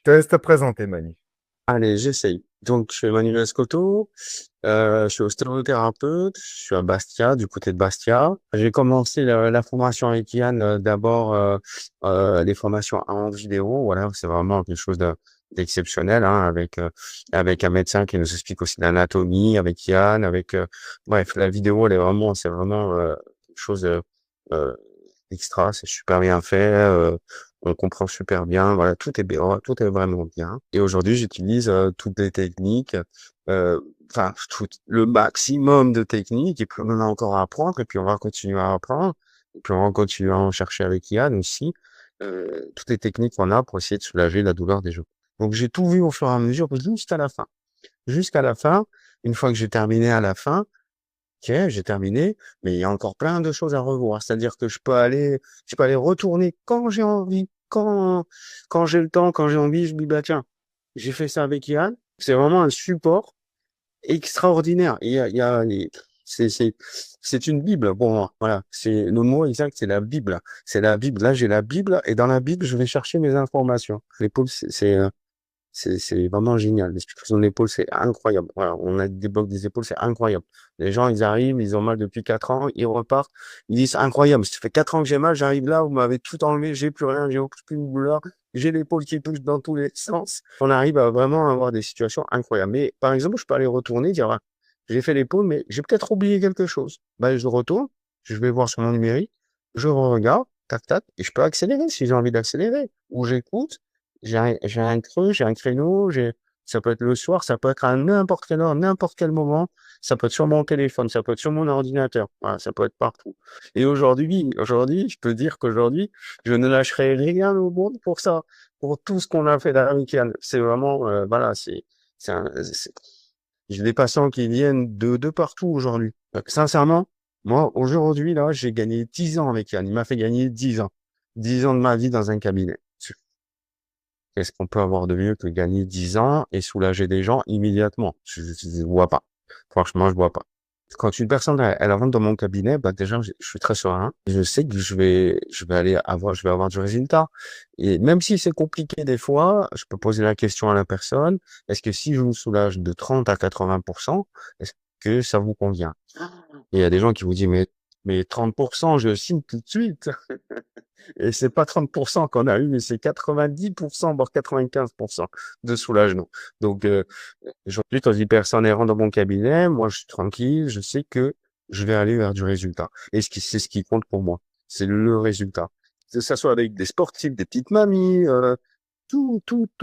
te laisse te présenter, Mani. Allez, j'essaye. Donc, je suis Emmanuel Scotto, je suis ostéothérapeute, je suis à Bastia, du côté de Bastia. J'ai commencé la formation avec Yann, d'abord les formations en vidéo, voilà, c'est vraiment quelque chose d'exceptionnel, hein, avec un médecin qui nous explique aussi l'anatomie, avec Yann, bref, la vidéo, c'est vraiment quelque chose euh, extra, c'est super bien fait. On comprend super bien, voilà, tout est bien, tout est vraiment bien. Et aujourd'hui, j'utilise toutes les techniques, tout le maximum de techniques, et puis on en a encore à apprendre, et puis on va continuer à apprendre, et puis on va continuer à en chercher avec Yann aussi, toutes les techniques qu'on a pour essayer de soulager la douleur des genoux. Donc j'ai tout vu au fur et à mesure jusqu'à la fin. Jusqu'à la fin, une fois que j'ai terminé à la fin, OK, j'ai terminé, mais il y a encore plein de choses à revoir. C'est-à-dire que je peux aller retourner quand j'ai envie, quand j'ai le temps, quand j'ai envie, je me dis, bah, tiens, j'ai fait ça avec Yann. C'est vraiment un support extraordinaire. C'est une Bible pour moi. Voilà. C'est le mot exact, c'est la Bible. C'est la Bible. Là, j'ai la Bible et dans la Bible, je vais chercher mes informations. L'épaule, c'est vraiment génial. L'explication de l'épaule, c'est incroyable. Voilà, on a des blocs des épaules, c'est incroyable. Les gens, ils arrivent, ils ont mal depuis 4 ans, ils repartent, ils disent, incroyable, ça fait 4 ans que j'ai mal, j'arrive là, vous m'avez tout enlevé, j'ai plus rien, j'ai aucune douleur, j'ai l'épaule qui touche dans tous les sens. On arrive à vraiment avoir des situations incroyables. Mais, par exemple, je peux aller retourner, dire, ah, j'ai fait l'épaule, mais j'ai peut-être oublié quelque chose. Ben, je retourne, je vais voir sur mon numérique, je regarde, tac, tac, et je peux accélérer si j'ai envie d'accélérer. Ou j'écoute, j'ai un creux, j'ai un créneau, ça peut être le soir, ça peut être à n'importe quelle heure, n'importe quel moment, ça peut être sur mon téléphone, ça peut être sur mon ordinateur, voilà, ça peut être partout. Et aujourd'hui, je peux dire qu'aujourd'hui, je ne lâcherai rien au monde pour ça, pour tout ce qu'on a fait dans la week-end. C'est vraiment, voilà, c'est un, c'est- j'ai des patients qui viennent de partout aujourd'hui. Donc, sincèrement, moi, aujourd'hui, là, j'ai gagné 10 ans avec Yann. Il m'a fait gagner 10 ans. 10 ans de ma vie dans un cabinet. Qu'est-ce qu'on peut avoir de mieux que gagner 10 ans et soulager des gens immédiatement? Je vois pas. Franchement, je vois pas. Quand une personne, elle rentre dans mon cabinet, bah, déjà, je suis très serein. Je sais que je vais avoir du résultat. Et même si c'est compliqué des fois, je peux poser la question à la personne. Est-ce que si je vous soulage de 30 à 80%, est-ce que ça vous convient? Et il y a des gens qui vous disent, mais 30%, je signe tout de suite. Et c'est pas 30% qu'on a eu, mais c'est 90%, voire 95% de soulagement. Donc, aujourd'hui, quand une personne rentre dans mon cabinet, moi, je suis tranquille, je sais que je vais aller vers du résultat. Et c'est ce qui compte pour moi. C'est le résultat. Que ça soit avec des sportifs, des petites mamies, tout, tout,